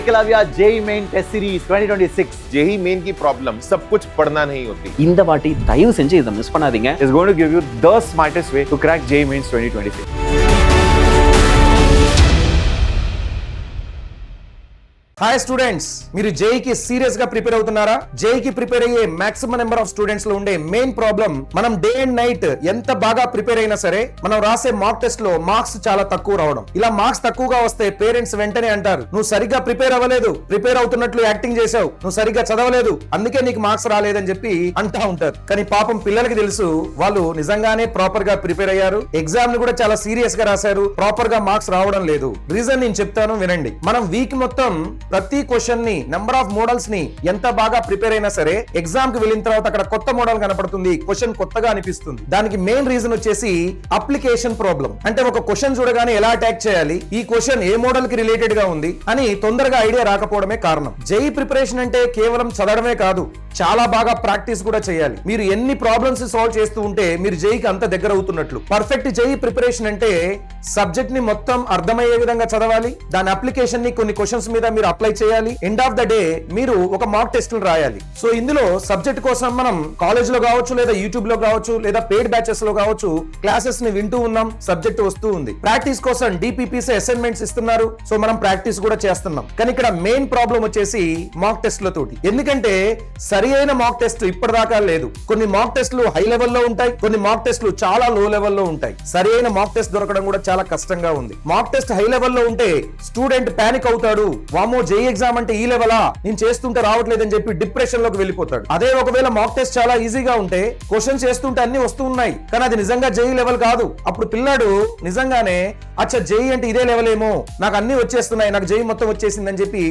Eklavya JEE Main Test Series 2026. JEE Main की problem सब कुछ पढ़ना नहीं होती. இந்த வாட்டி தயவு செஞ்சு இதை மிஸ் பண்ணாதீங்க. Is going to give you the smartest way to crack JEE Mains 2026. Hi students, మీరు జేఈకి సీరియస్ గా ప్రిపేర్ అవుతున్నారా? జేఈకి ప్రిపేర్ అయ్యే మాక్సిమం నెంబర్ ఆఫ్ స్టూడెంట్స్ లో ఉండే మెయిన్ ప్రాబ్లం, మనం డే అండ్ నైట్ ఎంత బాగా ప్రిపేర్ అయినా సరే మనం రాసే మాక్ టెస్ట్ లో మార్క్స్ చాలా తక్కువ రావడం. ఇలా మార్క్స్ తక్కువగా వస్తే పేరెంట్స్ వెంటనే అంటారు, నువ్వు సరిగ్గా ప్రిపేర్ అవ్వలేదు, ప్రిపేర్ అవుతున్నట్లు యాక్టింగ్ చేసావు, నువ్వు సరిగ్గా చదవలేదు, అందుకే నీకు మార్క్స్ రాలేదని చెప్పి అంటా ఉంటారు. కానీ పాపం పిల్లలకి తెలుసు, వాళ్ళు నిజంగానే ప్రాపర్ గా ప్రిపేర్ అయ్యారు, ఎగ్జామ్ ని కూడా చాలా సీరియస్ గా రాశారు, ప్రాపర్ గా మార్క్స్ రావడం లేదు. రీజన్ నేను చెప్తాను, వినండి. మనం వీక్ మొత్తం ప్రతి క్వశ్చన్ ని, నెంబర్ ఆఫ్ మోడల్స్ ని ఎంత బాగా ప్రిపేర్ అయినా సరే ఎగ్జామ్ కి వెళ్ళిన తర్వాత అక్కడ కొత్త మోడల్ కనపడుతుంది, క్వశ్చన్ కొత్తగా అనిపిస్తుంది. దానికి మెయిన్ రీజన్ వచ్చేసి అప్లికేషన్ ప్రాబ్లం. అంటే ఒక క్వశ్చన్ చూడగానే ఎలా అటాక్ చేయాలి, ఈ క్వశ్చన్ ఏ మోడల్ కి రిలేటెడ్ గా ఉంది అని తొందరగా ఐడియా రాకపోవడమే కారణం. జేఈ ప్రిపరేషన్ అంటే కేవలం చదవడమే కాదు, చాలా బాగా ప్రాక్టీస్ కూడా చేయాలి. మీరు ఎన్ని ప్రాబ్లమ్స్ సాల్వ్ చేస్తూ ఉంటే మీరు జేఈకి అంత దగ్గర అవుతున్నట్లు. పర్ఫెక్ట్ జేఈ ప్రిపరేషన్ అంటే సబ్జెక్ట్ ని మొత్తం అర్థమయ్యే విధంగా చదవాలి, దాని అప్లికేషన్ ని కొన్ని క్వశ్చన్స్ మీద మీరు అప్లై చేయాలి, ఎండ్ ఆఫ్ ద డే మీరు ఒక మాక్ టెస్ట్ రాయాలి. సో ఇందులో సబ్జెక్ట్ కోసం మనం కాలేజ్ లో కావచ్చు, లేదా యూట్యూబ్ లో కావచ్చు, లేదా పెయిడ్ బ్యాచెస్ లో కావచ్చు క్లాసెస్ ని వింటూ ఉన్నాం, సబ్జెక్ట్ వస్తూ ఉంది. ప్రాక్టీస్ కోసం డిపిపిసి అసైన్మెంట్స్ ఇస్తున్నారు, సో మనం ప్రాక్టీస్ కూడా చేస్తున్నాం. కానీ ఇక్కడ మెయిన్ ప్రాబ్లం వచ్చేసి మాక్ టెస్ట్ తోటి. ఎందుకంటే సరి అయిన మాక్ టెస్ట్ ఇప్పటిదాకా లేదు. కొన్ని మాక్ టెస్ట్లు హై లెవెల్లో ఉంటాయి, కొన్ని మాక్ టెస్ట్లు చాలా లో లెవెల్లో ఉంటాయి. సరి అయిన మాక్ టెస్ట్ దొరకడం కూడా చాలా కష్టంగా ఉంది. మాక్ టెస్ట్ హై లెవెల్లో ఉంటే స్టూడెంట్ పానిక్ అవుతాడు, వామో జేఈ ఎగ్జామ్ అంటే ఈ లెవెలా, నేను చేస్తుంటే రావట్లేదని చెప్పి డిప్రెషన్ లోకి వెళ్ళిపోతాడు. అదే ఒకవేళ మాక్ టెస్ట్ చాలా ఈజీగా ఉంటే క్వశ్చన్స్ చేస్తుంటే అన్ని వస్తూ ఉన్నాయి, కానీ అది నిజంగా జేఈ లెవెల్ కాదు. అప్పుడు పిల్లాడు నిజంగానే అచ్చా జేఈ అంటే ఇదే లెవెల్ ఏమో, నాకు అన్ని వచ్చేస్తున్నాయి, నాకు జేఈ మొత్తం వచ్చేసిందని చెప్పి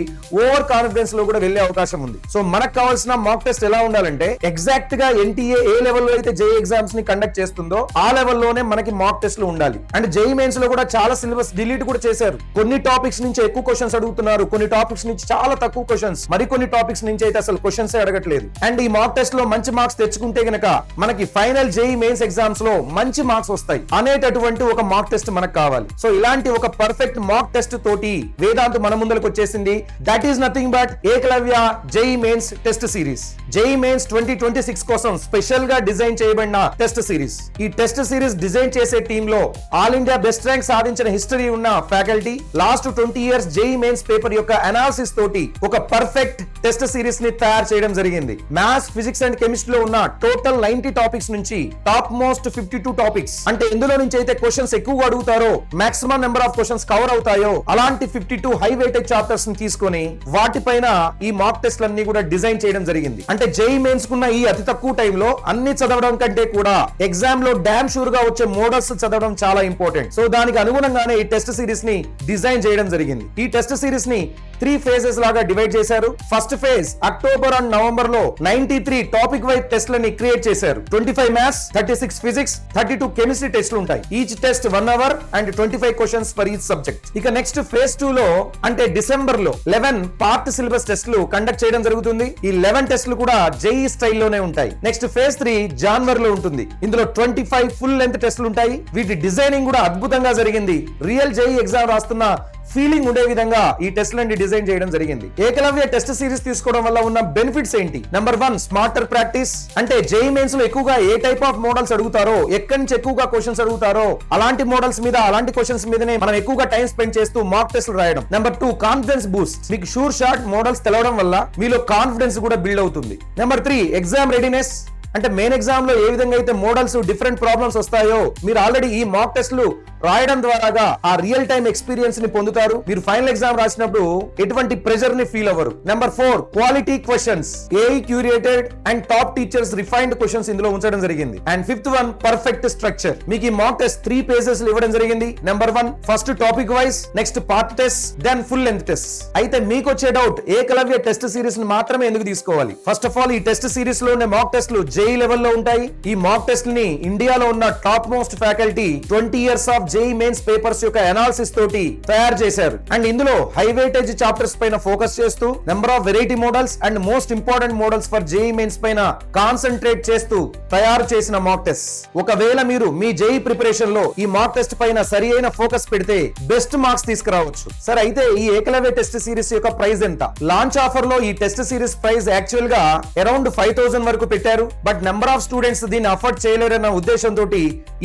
ఓవర్ కాన్ఫిడెన్స్ లో కూడా వెళ్లే అవకాశం ఉంది. సో మనకు కావాల్సిన మాక్ టెస్ట్ ఎలా ఉండాలంటే ఎగ్జాక్ట్ గా ఎన్టీఏ ఏ లెవెల్లో అయితే జేఈ ఎగ్జామ్స్ ని కండక్ట్ చేస్తుందో ఆ లెవెల్లోనే మనకి మాక్ టెస్ట్లు ఉండాలి. అండ్ జేఈ మెయిన్స్ లో కూడా చాలా సిలబస్ డిలీట్ కూడా చేశారు. కొన్ని టాపిక్స్ నుంచి ఎక్కువ క్వశ్చన్స్ అడుగుతున్నారు, కొన్ని టాపిక్స్ నుంచి చాలా తక్కువ క్వశ్చన్స్, మరికొన్ని టాపిక్స్ నుంచి అయితే అసలు క్వశ్చన్స్ అడగట్లేదు. అండ్ ఈ మాక్ టెస్ట్ లో మంచి మార్క్స్ తెచ్చుకుంటే గనక మనకి ఫైనల్ జేఈ మెయిన్స్ ఎగ్జామ్స్ లో మంచి మార్క్స్ వస్తాయి అనేటటువంటి ఒక మాక్ టెస్ట్ మనకు కావాలి. సో ఇలాంటి ఒక పర్ఫెక్ట్ మాక్ టెస్ట్ తోటి వేదాంత్ మన ముందరకు వచ్చేసింది. That is nothing but Eklavya JEE mains test series. JEE mains 2026 కోసం స్పెషల్ గా డిజైన్ చేయబడిన టెస్ట్ సిరీస్. ఈ టెస్ట్ సిరీస్ డిజైన్ చేసే టీమ్ లో ఆల్ ఇండియా బెస్ట్ ర్యాంక్ సాధించిన హిస్టరీ ఉన్న faculty, last 20 years JEE mains paper యొక్క అనాలిసిస్ తోటి ఒక పర్ఫెక్ట్ టెస్ట్ సిరీస్ ని తయారు చేయడం జరిగింది. మ్యాథ్స్, ఫిజిక్స్ అండ్ కెమిస్ట్రీ లో ఉన్న టోటల్ 90 టాపిక్స్ నుంచి టాప్ మోస్ట్ 52 టాపిక్స్, అంటే ఇందులో నుంచి అయితే క్వశ్చన్స్ ఎక్కువగా అడుగుతారో, maximum number of questions cover అవుతాయో అలాంటి 52 హై వెయిటేజ్ చాప్టర్స్ ని తీసుకొని వాటిపైన ఈ మాక్ టెస్ట్ లన్నీ కూడా డిజైన్ చేయడం జరిగింది. అంటే జేఈ మెయిన్స్ కున్న ఈ అతి తక్కువ టైంలో అన్ని చదవడం కంటే కూడా ఎగ్జామ్ లో డామ్ షూర్ గా వచ్చే మోడల్స్ చదవడం చాలా ఇంపార్టెంట్. సో దానికి అనుగుణంగానే ఈ టెస్ట్ సిరీస్ ని డిజైన్ చేయడం జరిగింది. ఈ టెస్ట్ సిరీస్ ని 3 phases లాగా డివైడ్ చేశారు. First phase October and November లో 93 టాపిక్ వైజ్ టెస్ట్ లని క్రియేట్ చేశారు. 25 మ్యాథ్స్, 36 ఫిజిక్స్, 32 కెమిస్ట్రీ టెస్ట్లు ఉంటాయి. Each test 1 hour and 25 questions for each subject. ఇక నెక్స్ట్ ఫేజ్ 2 లో అంటే డిసెంబర్ లో 11 పార్ట్ సిలబస్ టెస్ట్లు కండక్ట్ చేయడం జరుగుతుంది. ఈ 11 టెస్ట్లు కూడా జేఈ స్టైల్లోనే ఉంటాయి. నెక్స్ట్ ఫేజ్ 3 జనవరిలో ఉంటుంది. ఇందులో 25 ఫుల్ లెంత్ టెస్ట్లు ఉంటాయి. వీటి డిజైనింగ్ కూడా అద్భుతంగా జరిగింది. రియల్ జేఈ ఎగ్జామ్ రాస్తున్న ఫీలింగ్ ఉండే విధంగా ఈ టెస్ట్ లని డిజైన్ చేయడం జరిగింది. ఏకలవ్య టెస్ట్ సిరీస్ తీసుకోవడం వల్ల ఉన్న బెనిఫిట్స్ ఏంటి? Number 1, smarter practice. అంటే జేఈ మెయిన్స్ లో ఎక్కువగా ఏ టైప్ ఆఫ్ మోడల్స్ అడుగుతారో, ఎక్కడి నుంచి ఎక్కువగా క్వశ్చన్స్ అడుగుతారో అలాంటి మోడల్స్ మీద, అలాంటి క్వశ్చన్స్ మీదనే మనం ఎక్కువగా టైం స్పెండ్ చేస్తూ మాక్ టెస్ట్ రాయడం. Number 2, confidence Boost. మీకు షూర్ షాట్ మోడల్స్ తెలవడం వల్ల మీలో కాన్ఫిడెన్స్ కూడా బిల్డ్ అవుతుంది. Number 3, exam readiness. అంటే మెయిన్ ఎగ్జామ్ లో ఏ విధంగా అయితే మోడల్స్, డిఫరెంట్ ప్రాబ్లమ్స్ వస్తాయో మీరు ఆల్రెడీ ఈ మాక్ టెస్ట్లు రాయడం ద్వారాగా ఆ రియల్ టైం ఎక్స్పీరియన్స్ ని పొందుతారు. మీరు ఫైనల్ ఎగ్జామ్ రాసినప్పుడు ఎటువంటి ప్రెషర్ ని ఫీల్ అవ్వరు. Number 4, quality questions. AI curated and top teachers refined questions ఇందులో ఉంచడం జరిగింది. And 5th one, perfect structure. మీకు ఈ మాక్ టెస్ట్ 3 pages ఇవ్వడం జరిగింది. Number 1, first topic wise, next part test, then full length test. అయితే మీకు వచ్చే డౌట్, ఏకలవ్య టెస్ట్ సిరీస్ ని మాత్రమే ఎందుకు తీసుకోవాలి? ఫస్ట్ ఆఫ్ ఆల్ ఈ టెస్ట్ సిరీస్ లోనే మాక్ టెస్ట్లు జేఈ లెవెల్లో ఉంటాయి. ఈ మాక్ టెస్ట్ ని ఇండియాలో ఉన్న top most faculty 20 years of JEE mains papers యొక్క అనాలిసిస్ తోటి తయారు చేశారు. అండ్ ఇందులో హై వెయిటేజ్ చాప్టర్స్ పైన ఫోకస్ చేస్తూ number of variety models and most important models for JEE mains పైన కాన్సన్ట్రేట్ చేస్తూ తయారు చేసిన మాక్ టెస్ట్. ఒకవేళ మీరు మీ జేఈ ప్రిపరేషన్ లో ఈ మాక్ టెస్ట్ పైన సరి అయిన ఫోకస్ పెడితే బెస్ట్ మార్క్స్ తీసుకురావచ్చు. సరే, అయితే ఈ ఏకలవ్య టెస్ట్ సిరీస్ యొక్క ప్రైస్ ఎంత? లాంచ్ ఆఫర్ లో ఈ టెస్ట్ సిరీస్ ప్రైస్ యాక్చువల్ గా అరౌండ్ 5,000 వరకు పెట్టారు. బట్ నెంబర్ ఆఫ్ స్టూడెంట్స్ దీన్ని అఫోర్డ్ చేయలేరన్న ఉద్దేశంతో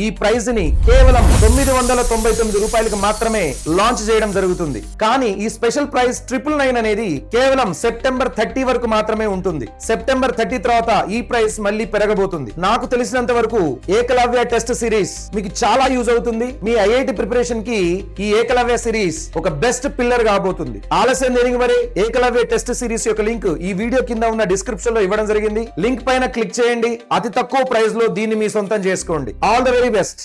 ఈ ప్రైస్ ని కేవలం 999 రూపాయలకు మాత్రమే లాంచ్ చేయడం జరుగుతుంది. కానీ ఈ స్పెషల్ ప్రైస్ 999 అనేది కేవలం సెప్టెంబర్ 30 వరకు మాత్రమే ఉంటుంది. సెప్టెంబర్ 30 తర్వాత ఈ ప్రైస్ మళ్ళీ పెరగబోతుంది. నాకు తెలిసినంత వరకు ఏకలవ్య టెస్ట్ సిరీస్ మీకు చాలా యూజ్ అవుతుంది. మీ ఐఐటి ప్రిపరేషన్ కి ఈ ఏకలవ్య సిరీస్ ఒక బెస్ట్ పిల్లర్ కాబోతుంది. ఆలస్యం దేనికి మరి? ఏకలవ్య టెస్ట్ సిరీస్ యొక్క లింక్ ఈ వీడియో కింద ఉన్న డిస్క్రిప్షన్ లో ఇవ్వడం జరిగింది. లింక్ పైన క్లిక్ చేయండి. అతి తక్కువ ప్రైస్ లో దీన్ని మీ సొంతం చేసుకోండి. All the very best.